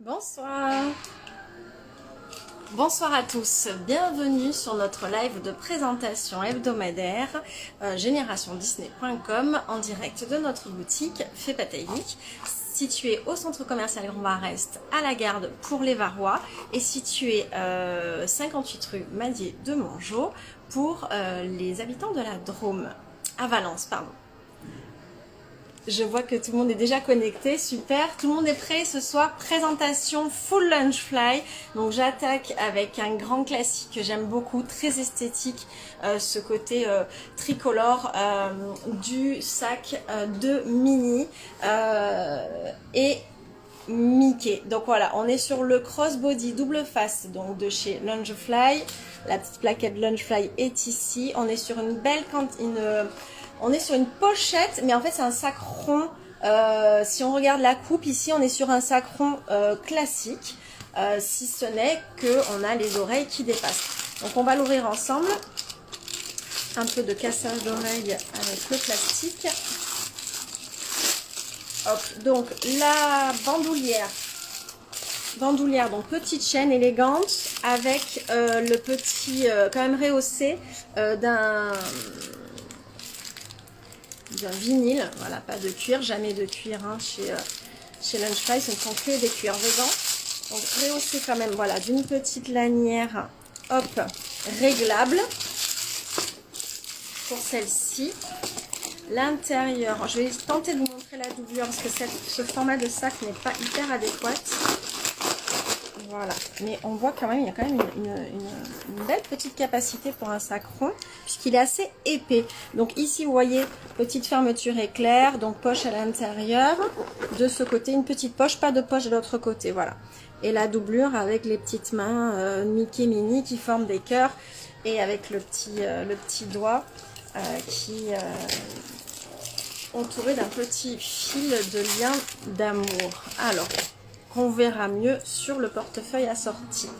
Bonsoir. Bonsoir à tous, bienvenue sur notre live de présentation hebdomadaire GénérationDisney.com en direct de notre boutique Fepataïlik, située au centre commercial Grand Bar-Est à la Garde pour les Varois et située 58 rue Madier de Mongeau pour les habitants de la Drôme, à Valence, pardon. Je vois que tout le monde est déjà connecté, super. Tout le monde est prêt ce soir. Présentation full lunch fly. Donc j'attaque avec un grand classique que j'aime beaucoup, très esthétique. Ce côté tricolore du sac de Minnie et Mickey. Donc voilà, on est sur le crossbody double face donc de chez Loungefly. La petite plaquette Loungefly est ici. On est sur une belle on est sur une pochette, mais en fait c'est un sac rond. Si on regarde la coupe ici, on est sur un sac rond classique, si ce n'est qu'on a les oreilles qui dépassent. Donc on va l'ouvrir ensemble. Un peu de cassage d'oreilles avec le plastique. Hop, donc la bandoulière, donc petite chaîne élégante avec le petit, quand même rehaussé d'un vinyle, voilà, pas de cuir, jamais de cuir hein, chez Loungefly, ce ne sont que des cuirs vedans. Donc rehaussé quand même, voilà, d'une petite lanière, hop, réglable pour celle-ci. L'intérieur, je vais tenter de vous montrer la doublure parce que ce format de sac n'est pas hyper adéquat. Voilà, mais on voit quand même, il y a quand même une belle petite capacité pour un sac rond, puisqu'il est assez épais. Donc ici, vous voyez, petite fermeture éclair, donc poche à l'intérieur. De ce côté, une petite poche, pas de poche de l'autre côté, voilà. Et la doublure avec les petites mains Mickey Minnie qui forment des cœurs, et avec le petit doigt qui entouré d'un petit fil de lien d'amour. Alors, on verra mieux sur le portefeuille assorti.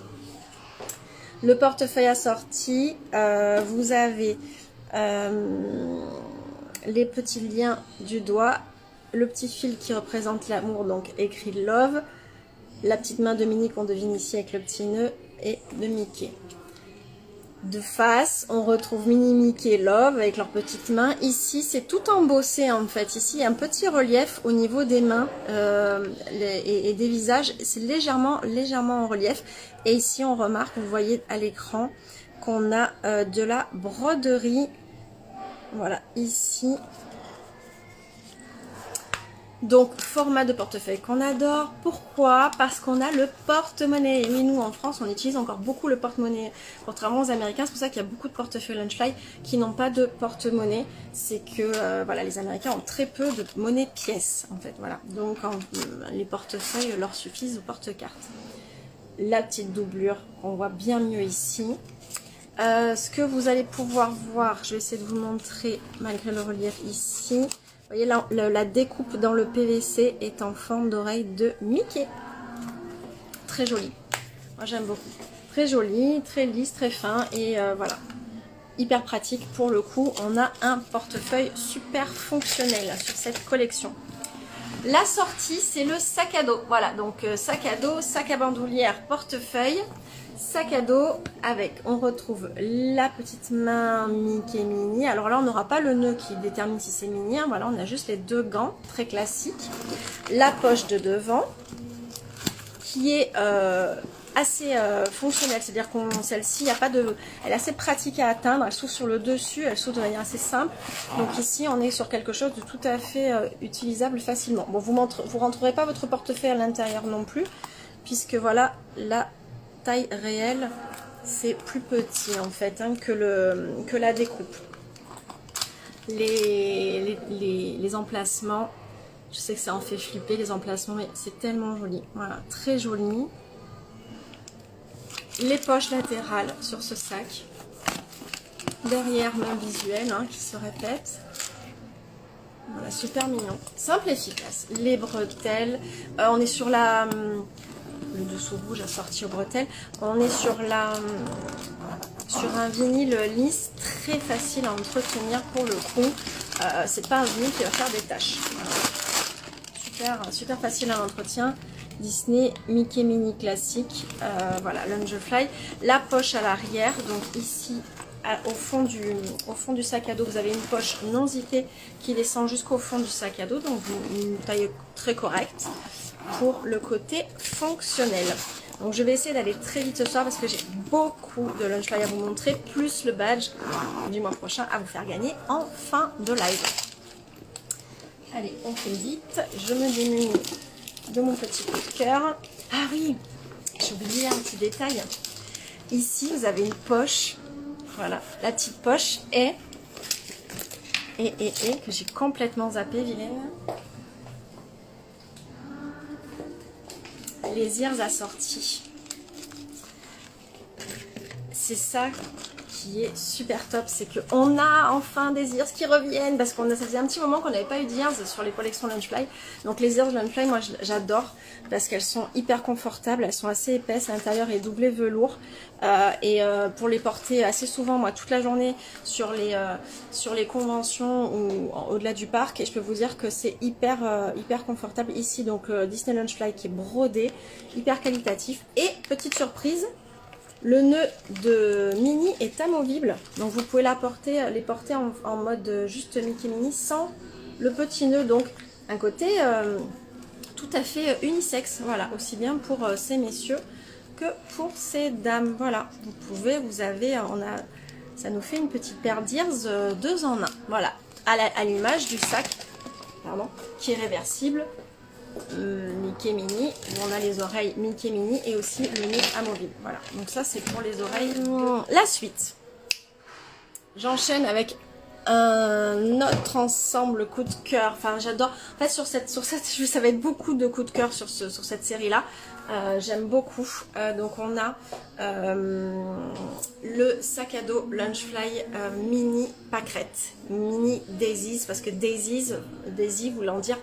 Le portefeuille assorti, vous avez les petits liens du doigt, le petit fil qui représente l'amour, donc écrit Love, la petite main de Minnie qu'on devine ici avec le petit nœud et de Mickey. De face, on retrouve Minnie, Mickey et Love avec leurs petites mains. Ici, c'est tout embossé en fait. Ici, il y a un petit relief au niveau des mains et des visages. C'est légèrement en relief. Et ici, on remarque, vous voyez à l'écran, qu'on a de la broderie. Voilà, ici. Donc, format de portefeuille qu'on adore. Pourquoi? Parce qu'on a le porte-monnaie. Et oui, nous, en France, on utilise encore beaucoup le porte-monnaie. Contrairement aux Américains, c'est pour ça qu'il y a beaucoup de portefeuilles Loungefly qui n'ont pas de porte-monnaie. C'est que, voilà, les Américains ont très peu de monnaie pièce, en fait. Voilà. Donc, les portefeuilles leur suffisent aux porte-cartes. La petite doublure, on voit bien mieux ici. Ce que vous allez pouvoir voir, je vais essayer de vous montrer, malgré le relief ici. Vous voyez, la découpe dans le PVC est en forme d'oreille de Mickey. Très jolie. Moi, j'aime beaucoup. Très jolie, très lisse, très fin. Et voilà. Hyper pratique. Pour le coup, on a un portefeuille super fonctionnel sur cette collection. La sortie, c'est le sac à dos. Voilà, donc sac à dos, sac à bandoulière, portefeuille. Sac à dos avec, on retrouve la petite main Mickey Minnie. Alors là, on n'aura pas le nœud qui détermine si c'est Minnie. Hein. Voilà, on a juste les deux gants, très classiques. La poche de devant, qui est assez fonctionnelle. C'est-à-dire qu'on celle-ci, il y a pas de, elle est assez pratique à atteindre. Elle s'ouvre sur le dessus, elle s'ouvre de manière assez simple. Donc ici, on est sur quelque chose de tout à fait utilisable facilement. Bon, vous rentrerez pas votre portefeuille à l'intérieur non plus, puisque voilà la taille réelle, c'est plus petit en fait hein, que la découpe. Les emplacements, je sais que ça en fait flipper les emplacements, mais c'est tellement joli. Voilà, très joli. Les poches latérales sur ce sac. Derrière, même visuel hein, qui se répète. Voilà, super mignon. Simple et efficace. Les bretelles, on est sur le dessous rouge assorti aux bretelles. On est sur un vinyle lisse, très facile à entretenir pour le coup. C'est pas un vinyle qui va faire des taches. Voilà. Super facile à l'entretien. Disney Mickey Mini classique, voilà, Loungefly. La poche à l'arrière, donc ici au fond du sac à dos, vous avez une poche non zippée qui descend jusqu'au fond du sac à dos, donc une taille très correcte pour le côté fonctionnel. Donc je vais essayer d'aller très vite ce soir parce que j'ai beaucoup de Loungefly à vous montrer, plus le badge du mois prochain à vous faire gagner en fin de live. Allez, on fait vite. Je me démunis de mon petit coup de cœur. Ah oui, j'ai oublié un petit détail. Ici, vous avez une poche. Voilà, la petite poche est que j'ai complètement zappé, Vilaine. Les ears assortis. C'est ça qui est super top, c'est qu'on a enfin des ears qui reviennent, parce ça faisait un petit moment qu'on n'avait pas eu d'ears sur les collections Loungefly. Donc les ears Loungefly, moi j'adore, parce qu'elles sont hyper confortables, elles sont assez épaisses, l'intérieur est doublé velours, pour les porter assez souvent, moi toute la journée sur les conventions ou au-delà du parc, et je peux vous dire que c'est hyper confortable ici. Donc Disney Loungefly qui est brodé, hyper qualitatif, et petite surprise, le nœud de Mini est amovible, donc vous pouvez les porter en mode juste Mickey Mini sans le petit nœud, donc un côté tout à fait unisexe, voilà, aussi bien pour ces messieurs que pour ces dames, voilà, ça nous fait une petite paire d'ears 2 en 1, voilà, à l'image du sac, pardon, qui est réversible, Mickey Mini, où on a les oreilles Mickey Mini et aussi le nez amovible. Voilà, donc ça c'est pour les oreilles. La suite, j'enchaîne avec un autre ensemble coup de cœur. Enfin, j'adore. En fait, sur cette, ça va être beaucoup de coups de cœur sur cette série-là. J'aime beaucoup. Donc, on a le sac à dos Loungefly mini pâquerette, mini Daisies, parce que Daisy voulant dire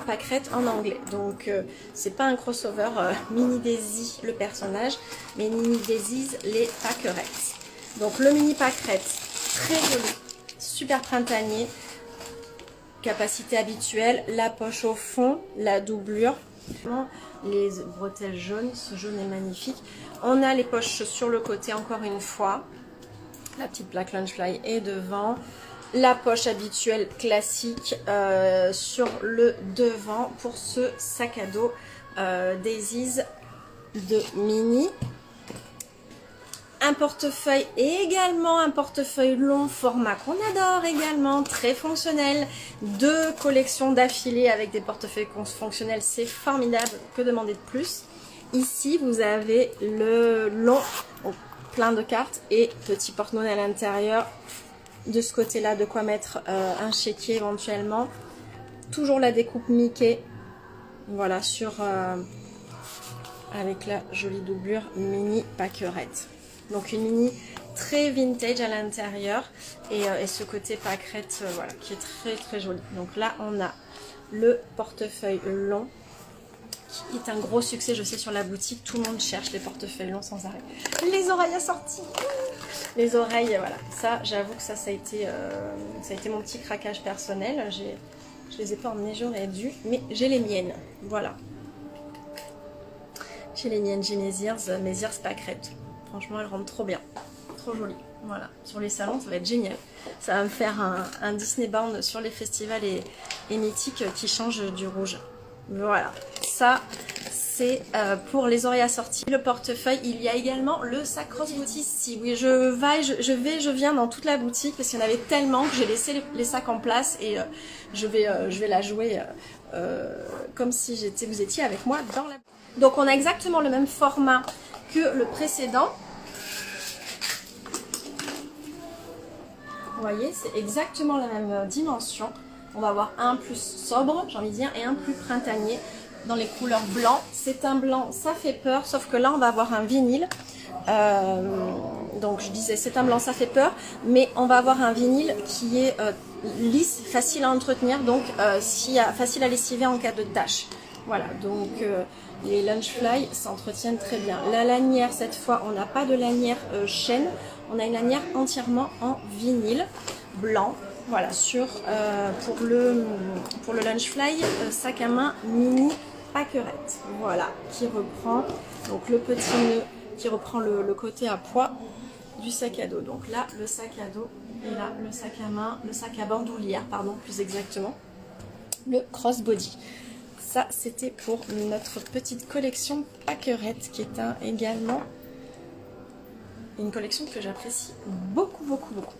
pâquerette en anglais. Donc, c'est pas un crossover mini Daisy le personnage, mais mini Daisies les pâquerettes. Donc, le mini pâquerette, très joli, super printanier, capacité habituelle, la poche au fond, la doublure, les bretelles jaunes, ce jaune est magnifique. On a les poches sur le côté encore une fois, la petite plaque Loungefly est devant, la poche habituelle classique sur le devant pour ce sac à dos Daisies de Mini. Un portefeuille et également un portefeuille long format qu'on adore également, très fonctionnel. 2 collections d'affilée avec des portefeuilles fonctionnels, c'est formidable, que demander de plus. Ici vous avez le long, donc plein de cartes et petit porte-monnaie à l'intérieur. De ce côté là, de quoi mettre un chéquier éventuellement. Toujours la découpe Mickey, voilà, avec la jolie doublure mini pâquerette. Donc une mini très vintage à l'intérieur et ce côté pâquerette, voilà, qui est très très joli. Donc là on a le portefeuille long qui est un gros succès, je sais, sur la boutique, tout le monde cherche les portefeuilles longs sans arrêt. Les oreilles assorties, les oreilles, voilà, ça j'avoue que ça a été mon petit craquage personnel. Je les ai pas emmenées, j'aurais dû, mais j'ai les miennes, voilà. J'ai les miennes, j'ai mes ears pâquerettes. Franchement, elles rendent trop bien, trop jolies. Voilà, sur les salons, ça va être génial. Ça va me faire un Disney Bound sur les festivals et mythiques qui change du rouge. Voilà, ça c'est pour les oreilles assorties. Le portefeuille, il y a également le sac Crossbody ici. Oui, je viens dans toute la boutique parce qu'il y en avait tellement que j'ai laissé les sacs en place et je vais la jouer comme si vous étiez avec moi dans la... Donc on a exactement le même format que le précédent. Vous voyez, c'est exactement la même dimension. On va avoir un plus sobre, j'ai envie de dire, et un plus printanier dans les couleurs blanc. C'est un blanc, ça fait peur, sauf que là on va avoir un vinyle. Donc je disais, c'est un blanc, ça fait peur, mais on va avoir un vinyle qui est lisse, facile à entretenir, donc facile à lessiver en cas de tâche. Voilà, donc les Loungefly s'entretiennent très bien. La lanière, cette fois, on n'a pas de lanière chaîne, on a une lanière entièrement en vinyle blanc. Voilà, pour le Loungefly sac à main mini Pâquerette, voilà, qui reprend donc le petit nœud, qui reprend le côté à poids du sac à dos. Donc là, le sac à dos, et là, le sac à main, le sac à bandoulière, pardon, plus exactement, le crossbody. Ça, c'était pour notre petite collection Pâquerette, qui est également une collection que j'apprécie beaucoup, beaucoup, beaucoup.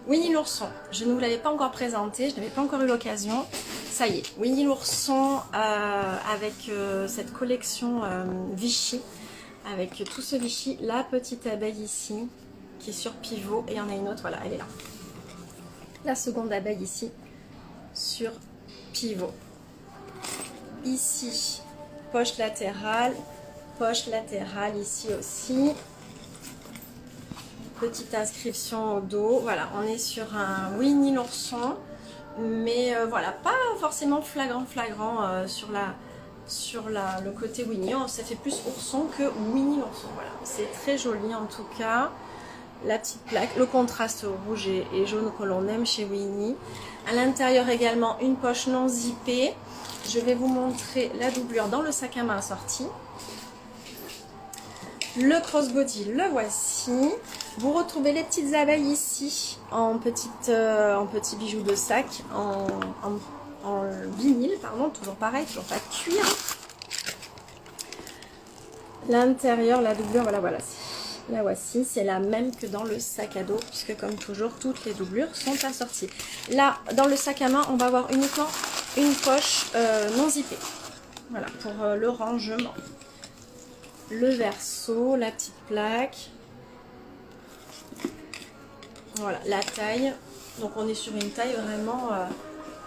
Winnie l'ourson, je ne vous l'avais pas encore présenté, je n'avais pas encore eu l'occasion. Ça y est, Winnie l'ourson avec cette collection Vichy, avec tout ce Vichy, la petite abeille ici, qui est sur pivot, et il y en a une autre, voilà, elle est là. La seconde abeille ici, sur pivot. Ici, poche latérale ici aussi. Petite inscription au dos, voilà, on est sur un Winnie l'ourson, mais voilà, pas forcément flagrant sur le côté Winnie, ça fait plus ourson que Winnie l'ourson, voilà, c'est très joli en tout cas. La petite plaque, le contraste rouge et jaune que l'on aime chez Winnie. À l'intérieur également une poche non zippée. Je vais vous montrer la doublure dans le sac à main assorti. Le crossbody, le voici. Vous retrouvez les petites abeilles ici en petits bijoux de sac, en vinyle, pardon, toujours pareil, toujours pas de cuir. L'intérieur, la doublure, voilà, la voici, c'est la même que dans le sac à dos, puisque comme toujours, toutes les doublures sont assorties. Là, dans le sac à main, on va avoir uniquement une poche non zippée. Voilà, pour le rangement. Le verso, la petite plaque. Voilà, la taille. Donc on est sur une taille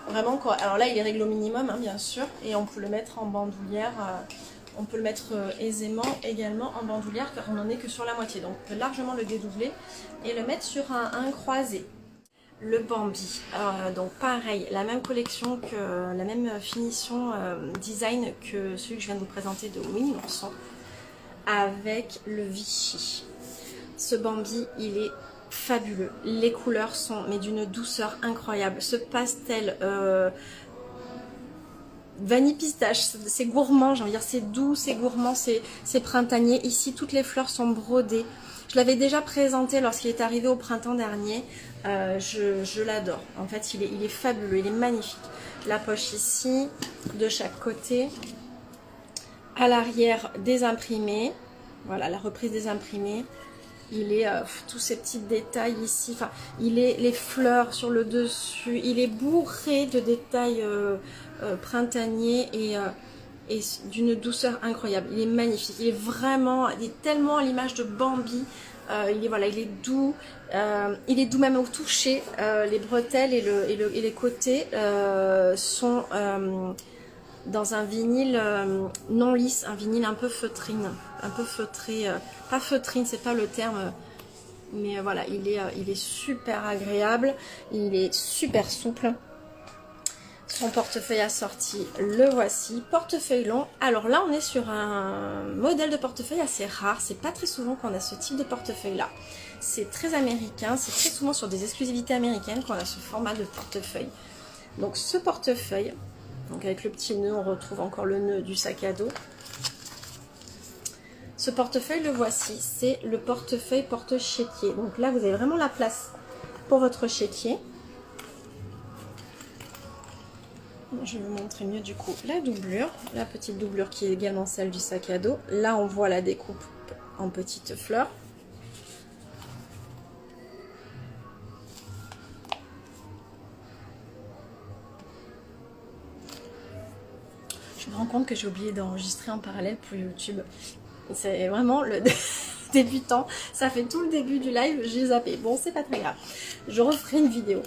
vraiment quoi. Alors là, il est réglé au minimum, hein, bien sûr. Et on peut le mettre en bandoulière. On peut le mettre aisément également en bandoulière, car on n'en est que sur la moitié. Donc on peut largement le dédoubler et le mettre sur un croisé. Le Bambi, donc pareil, la même collection, la même finition design que celui que je viens de vous présenter de Winnie l'ourson, avec le Vichy. Ce Bambi, il est fabuleux. Les couleurs sont mais d'une douceur incroyable. Ce pastel vanille pistache, c'est gourmand, j'ai envie de dire, c'est doux, c'est gourmand, c'est printanier. Ici, toutes les fleurs sont brodées. Je l'avais déjà présenté lorsqu'il est arrivé au printemps dernier. Je l'adore. En fait, il est fabuleux, il est magnifique. La poche ici, de chaque côté. À l'arrière, des imprimés. Voilà, la reprise des imprimés. Il est tous ces petits détails ici. Enfin, les fleurs sur le dessus. Il est bourré de détails printaniers et d'une douceur incroyable. Il est magnifique. Il est tellement à l'image de Bambi. Il est doux. Il est doux même au toucher. Les bretelles et les côtés sont dans un vinyle non lisse, un vinyle un peu feutrine, un peu feutré, pas feutrine, c'est pas le terme, mais voilà, il est super agréable, il est super souple. Son portefeuille assorti, le voici, portefeuille long. Alors là, on est sur un modèle de portefeuille assez rare, c'est pas très souvent qu'on a ce type de portefeuille là. C'est très américain, c'est très souvent sur des exclusivités américaines qu'on a ce format de portefeuille. Donc ce portefeuille, donc avec le petit nœud, on retrouve encore le nœud du sac à dos. Ce portefeuille, le voici, c'est le portefeuille porte-chéquier. Donc là, vous avez vraiment la place pour votre chéquier. Je vais vous montrer mieux du coup la doublure, la petite doublure qui est également celle du sac à dos. Là, on voit la découpe en petites fleurs. Je me rends compte que j'ai oublié d'enregistrer en parallèle pour YouTube. C'est vraiment le débutant. Ça fait tout le début du live, j'ai zappé. Bon, c'est pas très grave. Je referai une vidéo.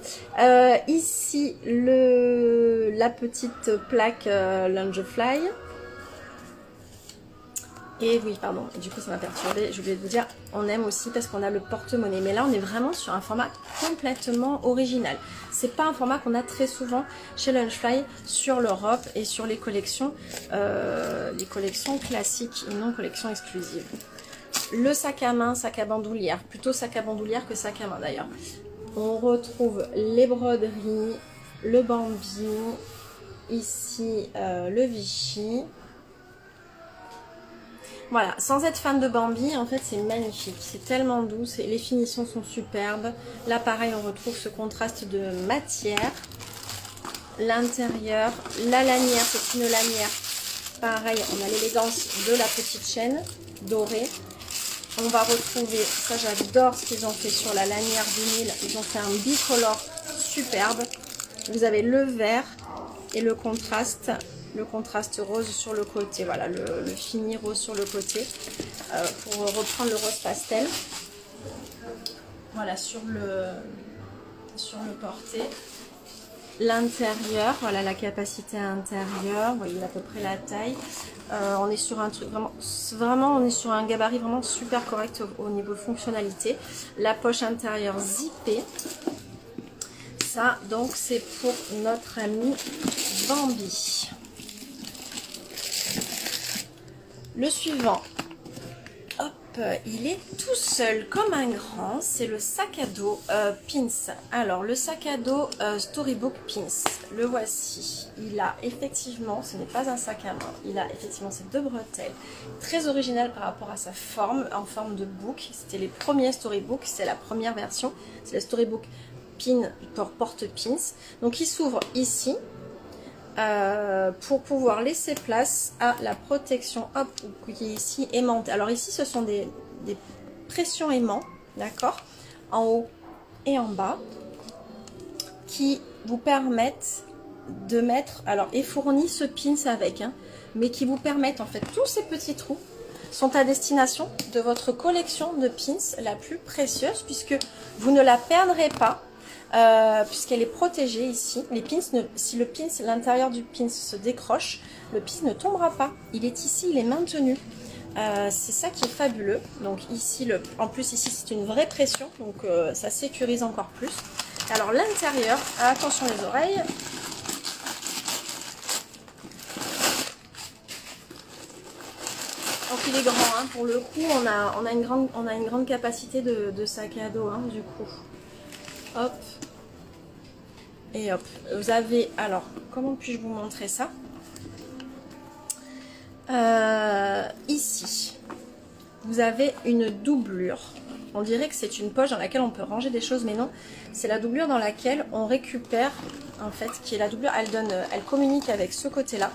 Ici, la petite plaque Lungefly. Et oui, pardon, du coup ça m'a perturbée, j'ai oublié de vous dire, on aime aussi parce qu'on a le porte-monnaie. Mais là, on est vraiment sur un format complètement original. C'est pas un format qu'on a très souvent chez Lungefly sur l'Europe et sur les collections classiques et non collections exclusives. Le sac à main, sac à bandoulière, plutôt sac à bandoulière que sac à main d'ailleurs. On retrouve les broderies, le Bambi, ici le Vichy. Voilà, sans être fan de Bambi, en fait c'est magnifique, c'est tellement doux, les finitions sont superbes. Là pareil, on retrouve ce contraste de matière. L'intérieur, la lanière, c'est une lanière. Pareil, on a l'élégance de la petite chaîne dorée. On va retrouver, ça j'adore ce qu'ils ont fait sur la lanière vinyle, ils ont fait un bicolore superbe. Vous avez le vert et le contraste rose sur le côté, voilà, le fini rose sur le côté, pour reprendre le rose pastel. Voilà, sur le porté. L'intérieur, voilà la capacité intérieure, vous voyez à peu près la taille. On est sur un truc vraiment, on est sur un gabarit vraiment super correct au niveau fonctionnalité. La poche intérieure zippée. Ça, donc, c'est pour notre ami Bambi. Le suivant, hop, il est tout seul comme un grand, c'est le sac à dos Pins. Alors, le sac à dos Storybook Pins, le voici. Il a effectivement, ce n'est pas un sac à main, il a effectivement ces deux bretelles, très original par rapport à sa forme, en forme de book. C'était les premiers Storybook, c'est la première version, c'est le Storybook Pin pour porte-pins. Donc, il s'ouvre ici. Pour pouvoir laisser place à la protection, hop, qui est ici aimantée. Alors ici ce sont des pressions aimants, d'accord, en haut et en bas, qui vous permettent de mettre, alors et fournit ce pins avec, hein, mais qui vous permettent en fait, tous ces petits trous sont à destination de votre collection de pins la plus précieuse, puisque vous ne la perdrez pas. Puisqu'elle est protégée ici, si le pins, l'intérieur du pins se décroche, le pins ne tombera pas. Il est ici, il est maintenu. C'est ça qui est fabuleux. Donc ici, en plus ici c'est une vraie pression, donc ça sécurise encore plus. Alors l'intérieur, attention les oreilles. Donc il est grand, hein. Pour le coup, on a une grande capacité de sac à dos, hein, du coup. Hop. Et hop. Vous avez, alors, comment puis-je vous montrer ça? Ici, vous avez une doublure. On dirait que c'est une poche dans laquelle on peut ranger des choses, mais non. C'est la doublure dans laquelle on récupère, en fait, qui est la doublure. Elle communique avec ce côté-là.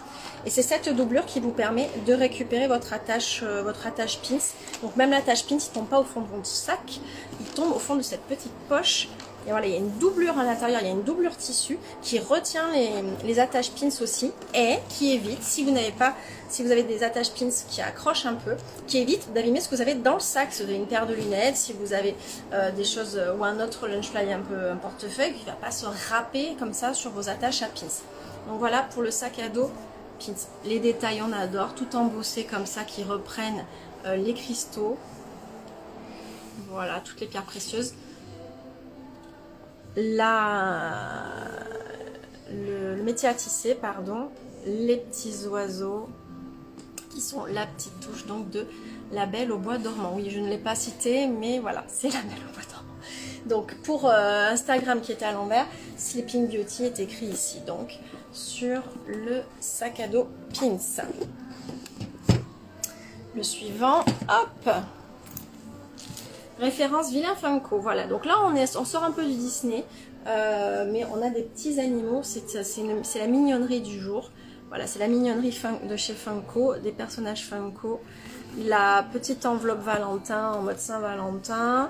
Et c'est cette doublure qui vous permet de récupérer votre attache pins. Donc même l'attache pins, il ne tombe pas au fond de votre sac, il tombe au fond de cette petite poche. Et voilà, il y a une doublure à l'intérieur, il y a une doublure tissu qui retient les attaches pins aussi et qui évite, si vous avez des attaches pins qui accrochent un peu, qui évite d'abîmer ce que vous avez dans le sac. Si vous avez une paire de lunettes, si vous avez des choses ou un autre lunch fly, un portefeuille, qui ne va pas se râper comme ça sur vos attaches à pins. Donc voilà pour le sac à dos pins. Les détails, on adore, tout embossé comme ça, qui reprennent les cristaux. Voilà, toutes les pierres précieuses. Le métier à tisser, pardon, les petits oiseaux qui sont la petite touche donc de la Belle au bois dormant. Oui, je ne l'ai pas cité, mais voilà, c'est la Belle au bois dormant. Donc pour Instagram qui était à l'envers, Sleeping Beauty est écrit ici, donc sur le sac à dos Pins. Le suivant, hop, référence Vilain Funko. Voilà, donc là on sort un peu du Disney, mais on a des petits animaux. C'est la mignonnerie du jour. Voilà, c'est la mignonnerie de chez Funko, des personnages Funko. La petite enveloppe Valentin en mode Saint-Valentin,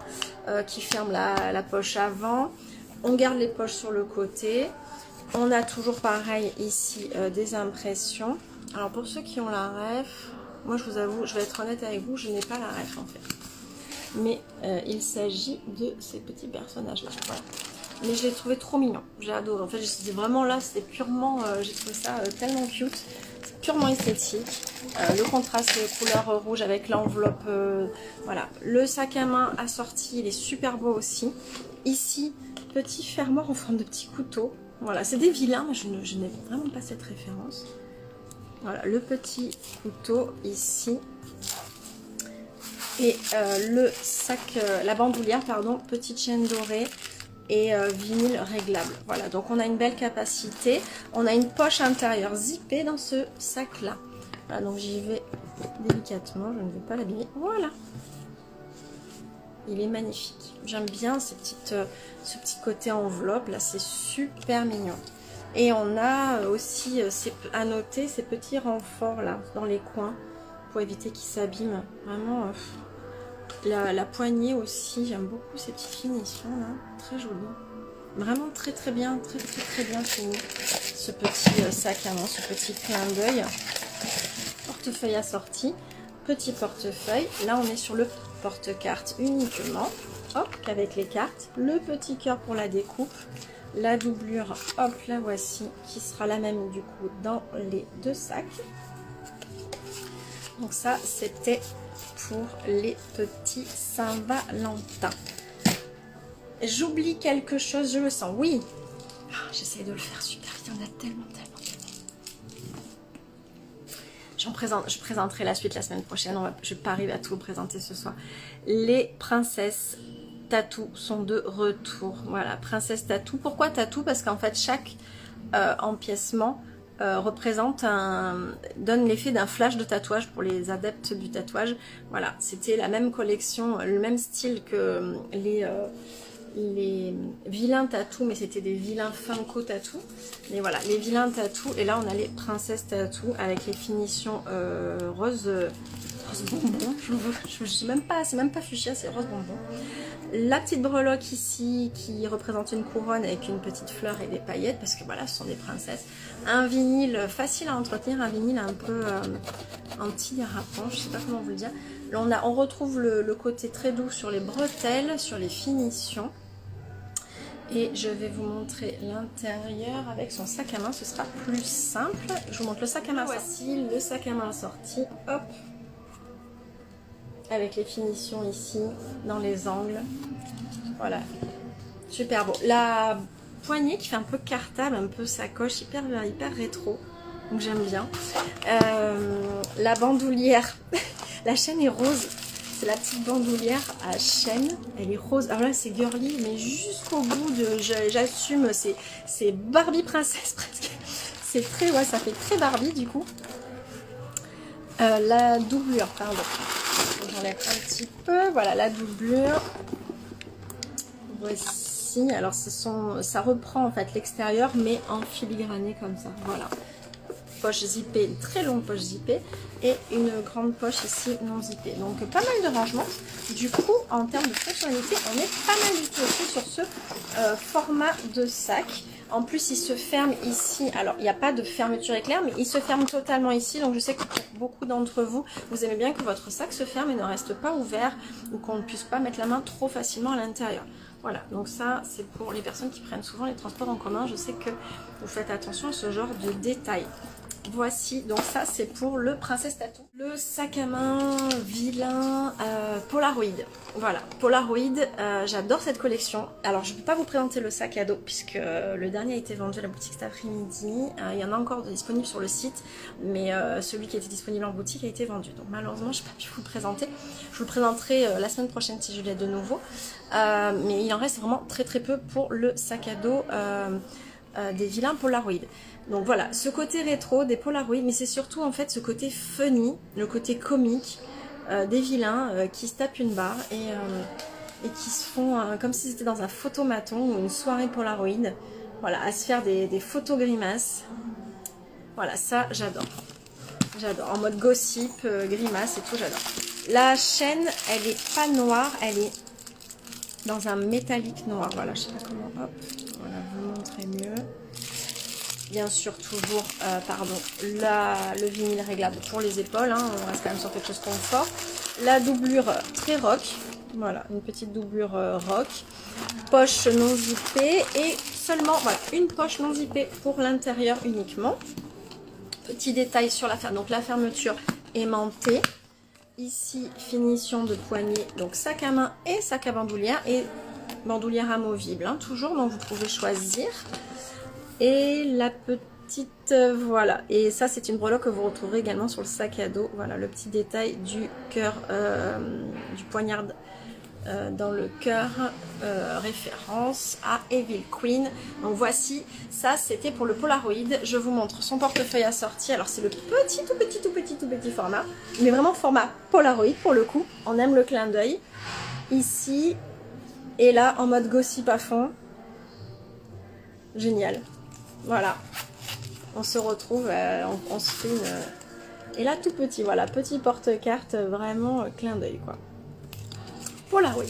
qui ferme la poche avant. On garde les poches sur le côté. On a toujours pareil ici des impressions. Alors pour ceux qui ont la ref, moi je vous avoue, je vais être honnête avec vous, je n'ai pas la ref en fait. Mais il s'agit de ces petits personnages là, voilà. Mais je l'ai trouvé trop mignon, j'ai adoré. En fait, c'était vraiment là, c'était purement, j'ai trouvé ça tellement cute, c'est purement esthétique. Le contraste couleur rouge avec l'enveloppe, voilà. Le sac à main assorti, il est super beau aussi. Ici, petit fermoir en forme de petit couteau. Voilà, c'est des vilains, mais je n'ai vraiment pas cette référence. Voilà, le petit couteau ici. Et le sac, la bandoulière, pardon, petite chaîne dorée. et vinyle réglable. Voilà, donc on a une belle capacité. On a une poche intérieure zippée dans ce sac-là. Voilà, donc j'y vais délicatement, je ne vais pas l'abîmer. Voilà. Il est magnifique. J'aime bien ce petit côté enveloppe, là, c'est super mignon. Et on a aussi, à noter, ces petits renforts là, dans les coins, pour éviter qu'ils s'abîment. Vraiment, la poignée aussi, j'aime beaucoup ces petites finitions là, très jolies. Vraiment très bien, très bien fini. Ce petit sac à main, ce petit clin d'œil. Portefeuille assorti, petit portefeuille. Là, on est sur le porte-carte uniquement. Hop, avec les cartes. Le petit cœur pour la découpe. La doublure, hop, la voici, qui sera la même du coup dans les deux sacs. Donc ça, c'était pour les petits Saint-Valentin. J'oublie quelque chose, je le sens, oui. J'essaie de le faire super vite, il y en a tellement. Je présenterai la suite la semaine prochaine, je ne vais pas arriver à tout vous présenter ce soir. Les princesses Tatou sont de retour. Voilà, princesse Tatou. Pourquoi Tatou? Parce qu'en fait, chaque empiècement donne l'effet d'un flash de tatouage pour les adeptes du tatouage. Voilà, c'était la même collection, le même style que les vilains tatou, mais c'était des vilains Funko tatou. Mais voilà, les vilains tatou. Et là, on a les princesses tatou avec les finitions rose bonbon. Je sais même pas, c'est même pas fuchsia, c'est rose bonbon. La petite breloque ici qui représente une couronne avec une petite fleur et des paillettes, parce que voilà, ce sont des princesses. Un vinyle facile à entretenir, un vinyle un peu anti-dérapant, je sais pas comment vous le dire. Là, on retrouve le côté très doux sur les bretelles, sur les finitions. Et je vais vous montrer l'intérieur avec son sac à main, ce sera plus simple. Je vous montre le sac à main. Voici le sac à main sorti, hop, avec les finitions ici, dans les angles. Voilà, super beau. La poignée qui fait un peu cartable, un peu sacoche, hyper rétro, donc j'aime bien. La bandoulière, la chaîne est rose. C'est la petite bandoulière à chaîne, elle est rose. Alors là, c'est girly, mais jusqu'au bout de... J'assume, c'est Barbie princesse presque. C'est très... Ouais, ça fait très Barbie du coup. La doublure, pardon. J'enlève un petit peu. Voilà, la doublure. Voici. Alors, ça reprend en fait l'extérieur, mais en filigrané comme ça. Voilà. Poche zippée, une très longue poche zippée et une grande poche ici non zippée. Donc pas mal de rangement. Du coup, en termes de fonctionnalité, on est pas mal du tout aussi sur ce format de sac. En plus, il se ferme ici. Alors, il n'y a pas de fermeture éclair, mais il se ferme totalement ici. Donc, je sais que pour beaucoup d'entre vous, vous aimez bien que votre sac se ferme et ne reste pas ouvert ou qu'on ne puisse pas mettre la main trop facilement à l'intérieur. Voilà, donc ça, c'est pour les personnes qui prennent souvent les transports en commun. Je sais que vous faites attention à ce genre de détails. Voici, donc ça c'est pour le Princesse Tatou. Le sac à main vilain Polaroid. Voilà, Polaroid, j'adore cette collection. Alors je ne peux pas vous présenter le sac à dos puisque le dernier a été vendu à la boutique cet après-midi. Il y en a encore disponible sur le site, mais celui qui était disponible en boutique a été vendu. Donc malheureusement je n'ai pas pu vous le présenter. Je vous le présenterai la semaine prochaine si je l'ai de nouveau. Mais il en reste vraiment très peu pour le sac à dos des vilains Polaroid. Donc voilà, ce côté rétro des Polaroid, mais c'est surtout en fait ce côté funny, le côté comique des vilains qui se tapent une barre et qui se font comme si c'était dans un photomaton ou une soirée Polaroid. Voilà, à se faire des photos grimaces. Voilà, ça j'adore. J'adore, en mode gossip, grimace et tout, j'adore. La chaîne, elle est pas noire, elle est dans un métallique noir. Voilà, je sais pas comment, hop, voilà, vous montrer mieux. Bien sûr, toujours, le vinyle réglable pour les épaules, hein, on reste quand même sur quelque chose de confort. La doublure très rock, voilà, une petite doublure rock. Poche non zippée et seulement, voilà, une poche non zippée pour l'intérieur uniquement. Petit détail sur la fermeture, donc la fermeture aimantée. Ici, finition de poignée, donc sac à main et sac à bandoulière, et bandoulière amovible, hein, toujours, donc vous pouvez choisir. Et la petite, voilà, et ça c'est une breloque que vous retrouverez également sur le sac à dos. Voilà le petit détail du cœur, du poignard dans le cœur, référence à Evil Queen. Donc voici, ça c'était pour le Polaroid. Je vous montre son portefeuille assorti. Alors c'est le tout petit format, mais vraiment format Polaroid pour le coup. On aime le clin d'œil. Ici et là en mode gossip à fond. Génial. Voilà. On se retrouve, on se fait une... Et là tout petit, voilà, petit porte-carte, vraiment clin d'œil quoi. Polaroid.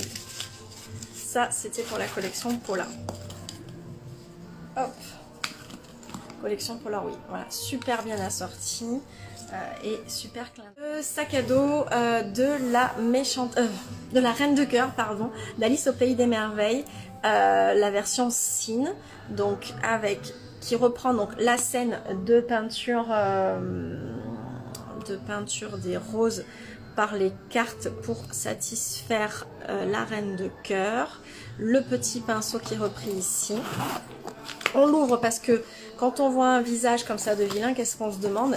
Ça, c'était pour la collection Pola. Hop. Collection Polaroid. Voilà, super bien assorti et super clin d'œil. Le sac à dos de la méchante... de la Reine de Cœur, pardon, d'Alice au Pays des Merveilles. La version Cine, donc avec... qui reprend donc la scène de peinture des roses par les cartes pour satisfaire la Reine de Cœur. Le petit pinceau qui est repris ici. On l'ouvre parce que quand on voit un visage comme ça de vilain, qu'est-ce qu'on se demande?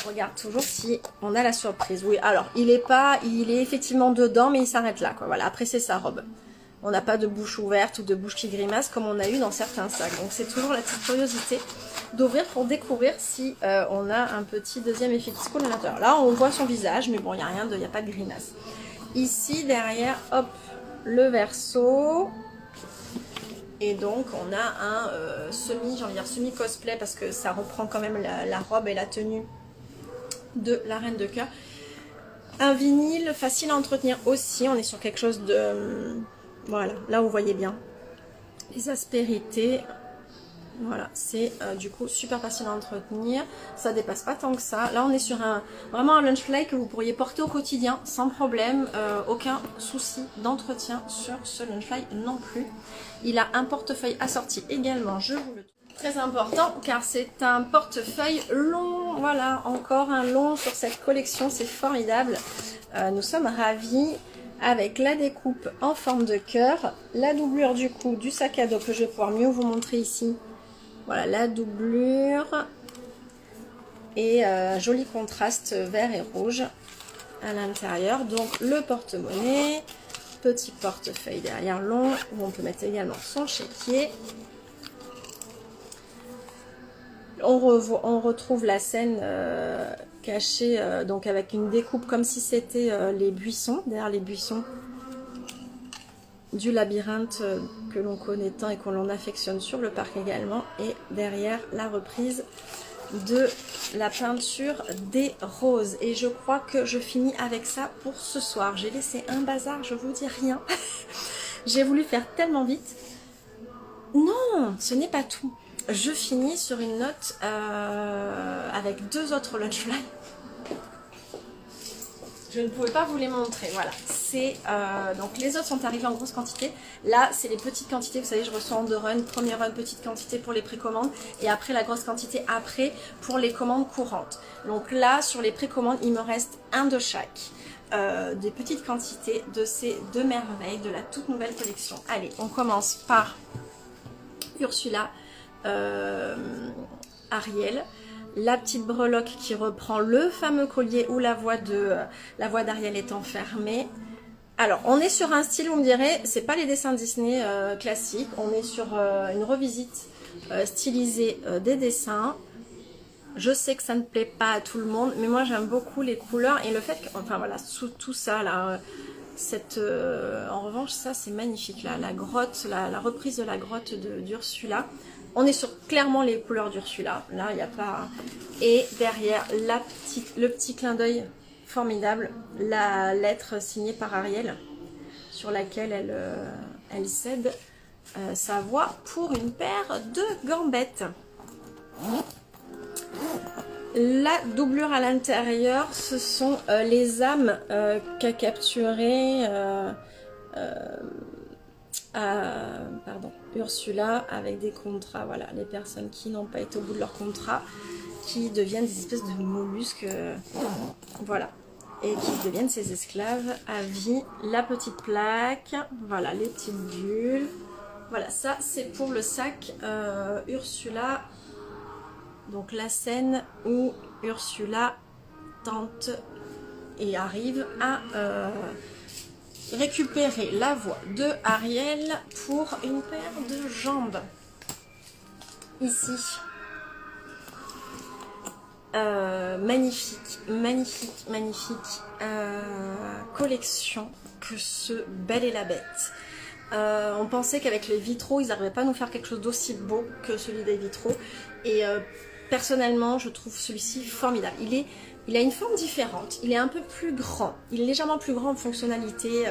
On regarde toujours si on a la surprise. Oui, alors il est effectivement dedans, mais il s'arrête là, quoi. Voilà, après c'est sa robe. On n'a pas de bouche ouverte ou de bouche qui grimace comme on a eu dans certains sacs. Donc c'est toujours la petite curiosité d'ouvrir pour découvrir si on a un petit deuxième effet disco à l'intérieur. Là on voit son visage, mais bon il n'y a pas de grimace. Ici derrière, hop, le verso. Et donc on a un j'ai envie de dire semi cosplay parce que ça reprend quand même la robe et la tenue de la Reine de Cœur. Un vinyle facile à entretenir aussi, on est sur quelque chose de... Voilà, là vous voyez bien les aspérités. Voilà, c'est du coup super facile à entretenir. Ça dépasse pas tant que ça. Là on est sur vraiment un lunch fly que vous pourriez porter au quotidien sans problème. Aucun souci d'entretien sur ce lunch fly non plus. Il a un portefeuille assorti également, je vous le dis. Très important car c'est un portefeuille long. Voilà, encore un long sur cette collection, c'est formidable. Nous sommes ravis. Avec la découpe en forme de cœur, la doublure du coup du sac à dos que je vais pouvoir mieux vous montrer ici. Voilà la doublure et joli contraste vert et rouge à l'intérieur. Donc le porte-monnaie, petit portefeuille derrière long où on peut mettre également son chéquier. On retrouve la scène cachée donc avec une découpe comme si c'était les buissons, derrière les buissons du labyrinthe que l'on connaît tant et qu'on l'on affectionne sur le parc également. Et derrière la reprise de la peinture des roses. Et je crois que je finis avec ça pour ce soir. J'ai laissé un bazar, je vous dis rien. J'ai voulu faire tellement vite. Non, ce n'est pas tout. Je finis sur une note avec deux autres lunch fly. Je ne pouvais pas vous les montrer. Voilà, c'est donc les autres sont arrivés en grosse quantité. Là, c'est les petites quantités. Vous savez, je reçois en 2 runs. Premier run, petite quantité pour les précommandes. Et après, la grosse quantité après pour les commandes courantes. Donc là, sur les précommandes, il me reste un de chaque. Des petites quantités de ces deux merveilles de la toute nouvelle collection. Allez, on commence par Ursula. Ariel, la petite breloque qui reprend le fameux collier où la voix d'Ariel est enfermée. Alors on est sur un style, vous me direz, c'est pas les dessins Disney classiques, on est sur une revisite stylisée des dessins. Je sais que ça ne plaît pas à tout le monde, mais moi j'aime beaucoup les couleurs et le fait que, enfin voilà, sous tout ça là, en revanche ça c'est magnifique là, la grotte, la reprise de la grotte d'Ursula. On est sur clairement les couleurs d'Ursula, là il n'y a pas... Et derrière le petit clin d'œil formidable, la lettre signée par Ariel, sur laquelle elle cède sa voix pour une paire de gambettes. La doublure à l'intérieur, ce sont les âmes qu'a capturées Ursula avec des contrats. Voilà, les personnes qui n'ont pas été au bout de leur contrat, qui deviennent des espèces de mollusques, voilà, et qui deviennent ses esclaves à vie. La petite plaque, voilà, les petites bulles. Voilà, ça c'est pour le sac Ursula. Donc la scène où Ursula tente et arrive à récupérer la voix de Ariel pour une paire de jambes. Ici. Magnifique, magnifique, magnifique collection que ce Belle et la Bête. On pensait qu'avec les vitraux, ils n'arrivaient pas à nous faire quelque chose d'aussi beau que celui des vitraux. Et personnellement, je trouve celui-ci formidable. Il a une forme différente, il est un peu plus grand. Il est légèrement plus grand en fonctionnalité,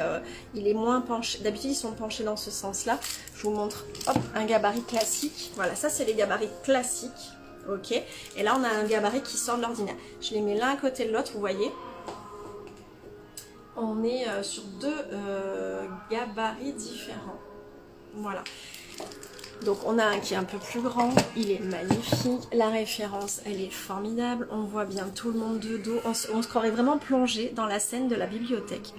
il est moins penché. D'habitude, ils sont penchés dans ce sens-là. Je vous montre, hop, un gabarit classique. Voilà, ça c'est les gabarits classiques. Ok, et là on a un gabarit qui sort de l'ordinaire. Je les mets l'un à côté de l'autre, vous voyez. On est sur deux gabarits différents. Voilà. Donc on a un qui est un peu plus grand, il est magnifique, la référence elle est formidable, on voit bien tout le monde de dos, on se croirait vraiment plongé dans la scène de la bibliothèque,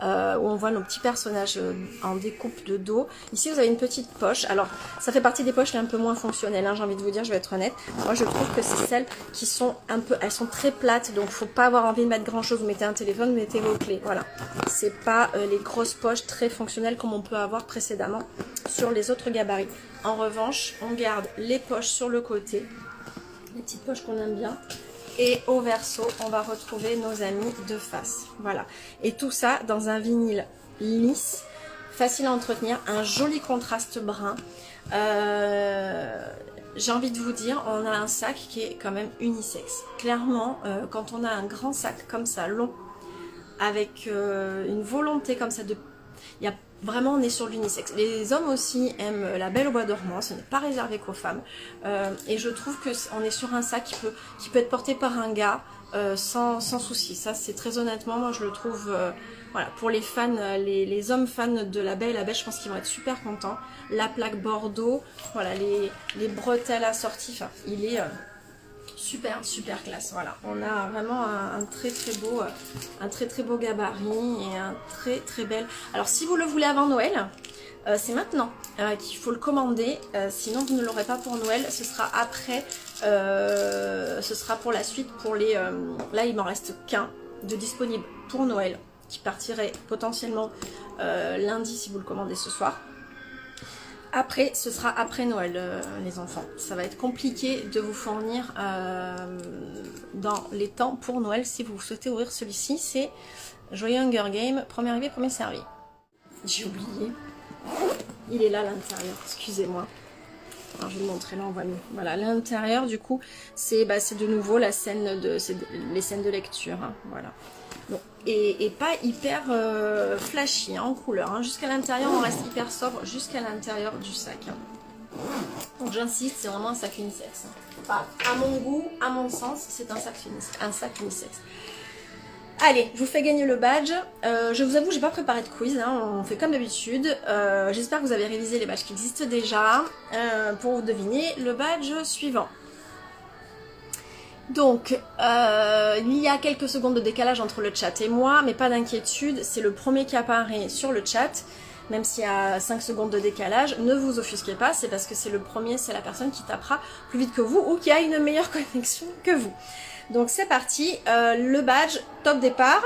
où on voit nos petits personnages en découpe de dos. Ici vous avez une petite poche, alors ça fait partie des poches qui sont un peu moins fonctionnelles, hein, j'ai envie de vous dire, je vais être honnête. Moi je trouve que c'est celles qui sont un peu, elles sont très plates, donc faut pas avoir envie de mettre grand chose, vous mettez un téléphone, vous mettez vos clés, voilà. C'est pas les grosses poches très fonctionnelles comme on peut avoir précédemment sur les autres gabarits. En revanche, on garde les poches sur le côté, les petites poches qu'on aime bien. Et au verso, on va retrouver nos amis de face. Voilà. Et tout ça dans un vinyle lisse, facile à entretenir, un joli contraste brun. J'ai envie de vous dire, on a un sac qui est quand même unisexe. Clairement, quand on a un grand sac comme ça, long, avec une volonté comme ça de... Il y a vraiment, on est sur l'unisexe. Les hommes aussi aiment la Belle au bois dormant, ce n'est pas réservé qu'aux femmes. Et je trouve qu'on est sur un sac qui peut être porté par un gars sans souci. Ça, c'est très honnêtement, moi je le trouve... voilà, pour les fans, les hommes fans de la Belle, je pense qu'ils vont être super contents. La plaque Bordeaux, voilà, les bretelles assorties, enfin, il est... super, super classe, voilà. On a vraiment un très beau gabarit et un très belle... Alors si vous le voulez avant Noël, c'est maintenant qu'il faut le commander, sinon vous ne l'aurez pas pour Noël, ce sera après, ce sera pour la suite, pour les... là il m'en reste qu'un de disponible pour Noël, qui partirait potentiellement lundi si vous le commandez ce soir. Après, ce sera après Noël, les enfants. Ça va être compliqué de vous fournir dans les temps pour Noël si vous souhaitez ouvrir celui-ci. C'est Joyeux Hunger Game, premier arrivé, premier servi. J'ai oublié. Il est là à l'intérieur, excusez-moi. Alors, je vais vous montrer, là on voit mieux. Voilà, l'intérieur du coup, c'est de nouveau la scène les scènes de lecture. Hein, voilà. Bon, et pas hyper flashy hein, en couleur. Hein. Jusqu'à l'intérieur, on reste hyper sobre jusqu'à l'intérieur du sac. Hein. Donc j'insiste, c'est vraiment un sac unisexe. Enfin, à mon goût, à mon sens, c'est un sac unisexe. Allez, je vous fais gagner le badge. Je vous avoue, j'ai pas préparé de quiz, hein, on fait comme d'habitude. J'espère que vous avez révisé les badges qui existent déjà pour vous deviner le badge suivant. Donc, il y a quelques secondes de décalage entre le chat et moi, mais pas d'inquiétude, c'est le premier qui apparaît sur le chat, même s'il y a 5 secondes de décalage, ne vous offusquez pas, c'est parce que c'est le premier, c'est la personne qui tapera plus vite que vous ou qui a une meilleure connexion que vous. Donc c'est parti, le badge, top départ,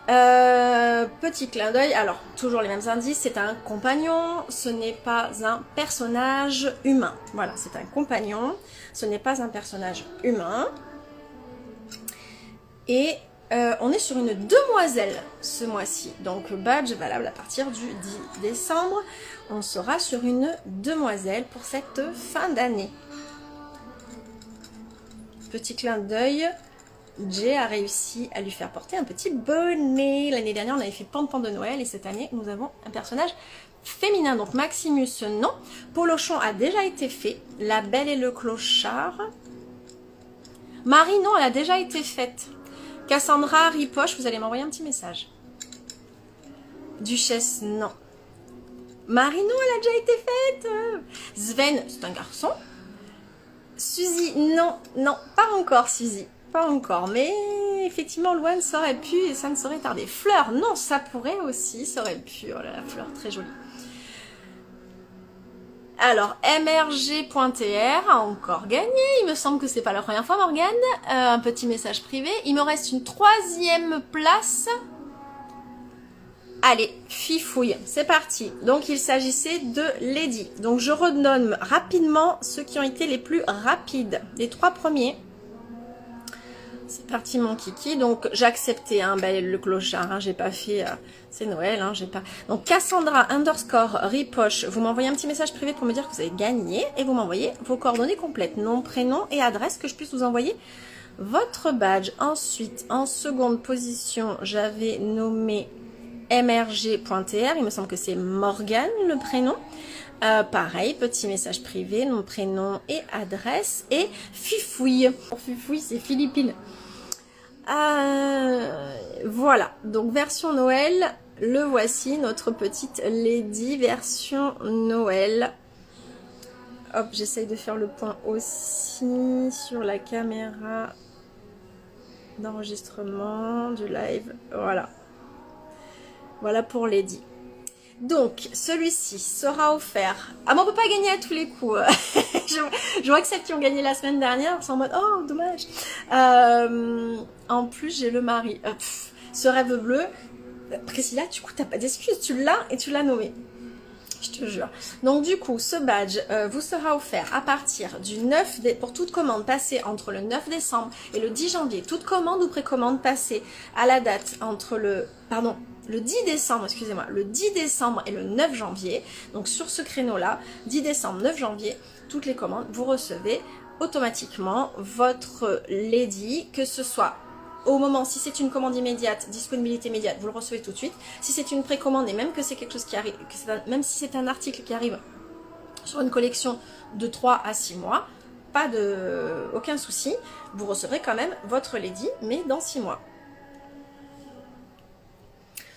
petit clin d'œil, alors toujours les mêmes indices, c'est un compagnon, ce n'est pas un personnage humain, voilà, c'est un compagnon, ce n'est pas un personnage humain. Et on est sur une demoiselle ce mois-ci. Donc badge valable à partir du 10 décembre. On sera sur une demoiselle pour cette fin d'année. Petit clin d'œil. Jay a réussi à lui faire porter un petit bonnet. L'année dernière, on avait fait pan de Noël. Et cette année, nous avons un personnage féminin. Donc Maximus, non. Polochon a déjà été fait. La Belle et le Clochard. Marie, non, elle a déjà été faite. Cassandra, Ripoche, vous allez m'envoyer un petit message. Duchesse, non. Marie, non, elle a déjà été faite. Sven, c'est un garçon. Suzy, non, non, pas encore Suzy, pas encore. Mais effectivement, Loane, ça aurait pu et ça ne saurait tarder. Fleur, non, ça pourrait aussi, ça aurait pu. Oh là là, Fleur, très jolie. Alors, mrg.tr a encore gagné, il me semble que c'est pas la première fois Morgane, un petit message privé, il me reste une 3e place. Allez, fifouille, c'est parti. Donc il s'agissait de Lady. Donc je redonne rapidement ceux qui ont été les plus rapides. Les 3 premiers. C'est parti mon kiki. Donc j'ai accepté le clochard, j'ai pas fait... c'est Noël, j'ai pas... Donc Cassandra _ Ripoche, vous m'envoyez un petit message privé pour me dire que vous avez gagné. Et vous m'envoyez vos coordonnées complètes, nom, prénom et adresse, que je puisse vous envoyer votre badge. Ensuite, en seconde position, j'avais nommé... mrg.tr, il me semble que c'est Morgane le prénom. Pareil, petit message privé, nom, prénom et adresse. Et Fifouille. Fifouille, c'est Philippine. Voilà, donc version Noël, le voici, notre petite Lady version Noël. Hop, j'essaye de faire le point aussi sur la caméra d'enregistrement du live. Voilà. Voilà pour Lady. Donc, celui-ci sera offert. Ah, mais on peut pas gagner à tous les coups. je vois que celles qui ont gagné la semaine dernière sont en mode, oh, dommage. En plus, j'ai le mari. Ce rêve bleu. Priscilla, du coup, t'as pas d'excuses. Tu l'as et tu l'as nommé. Je te jure. Donc, du coup, ce badge vous sera offert à partir du 9 pour toute commande passée entre le 9 décembre et le 10 janvier. Toute commande ou précommande passée à la date entre le 10 décembre, excusez-moi, le 10 décembre et le 9 janvier. Donc, sur ce créneau-là, 10 décembre, 9 janvier, toutes les commandes, vous recevez automatiquement votre Lady, que ce soit au moment, si c'est une commande immédiate, disponibilité immédiate, vous le recevez tout de suite. Si c'est une précommande et même que c'est quelque chose qui arrive, même si c'est un article qui arrive sur une collection de 3 à 6 mois, aucun souci, vous recevrez quand même votre Lady, mais dans 6 mois.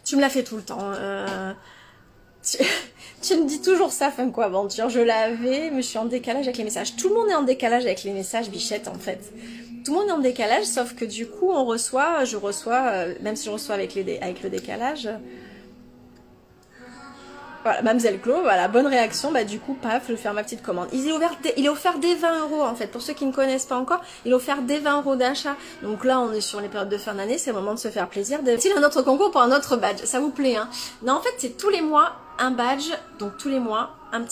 Tu me l'as fait tout le temps. Tu me dis toujours ça, Funko Aventure. Je l'avais, mais je suis en décalage avec les messages. Tout le monde est en décalage avec les messages, bichette, en fait. Tout le monde est en décalage, sauf que du coup, je reçois, même si je reçois avec le décalage. Voilà, Mademoiselle Claude, voilà, bonne réaction, du coup, paf, je vais faire ma petite commande. Il est offert dès 20 € en fait, pour ceux qui ne connaissent pas encore, il est offert dès 20 € d'achat. Donc là, on est sur les périodes de fin d'année, c'est le moment de se faire plaisir. C'est un autre concours pour un autre badge, ça vous plaît, hein? Non, en fait, c'est tous les mois un badge, donc tous les mois, une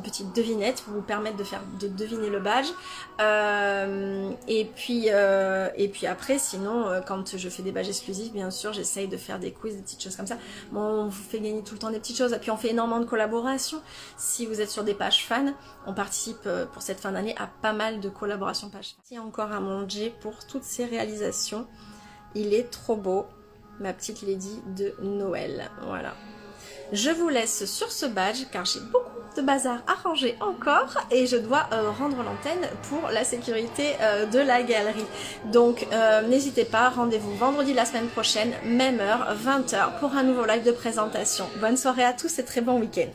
petite devinette pour vous permettre de deviner le badge. Et puis après, sinon, quand je fais des badges exclusifs, bien sûr, j'essaye de faire des quiz, des petites choses comme ça. Bon, on vous fait gagner tout le temps des petites choses. Et puis on fait énormément de collaborations. Si vous êtes sur des pages fans, on participe pour cette fin d'année à pas mal de collaborations pages fans. Merci encore à mon J pour toutes ces réalisations. Il est trop beau, ma petite Lady de Noël. Voilà. Je vous laisse sur ce badge car j'ai beaucoup de bazar à ranger encore et je dois rendre l'antenne pour la sécurité de la galerie. Donc n'hésitez pas, rendez-vous vendredi la semaine prochaine, même heure, 20 h pour un nouveau live de présentation. Bonne soirée à tous et très bon week-end.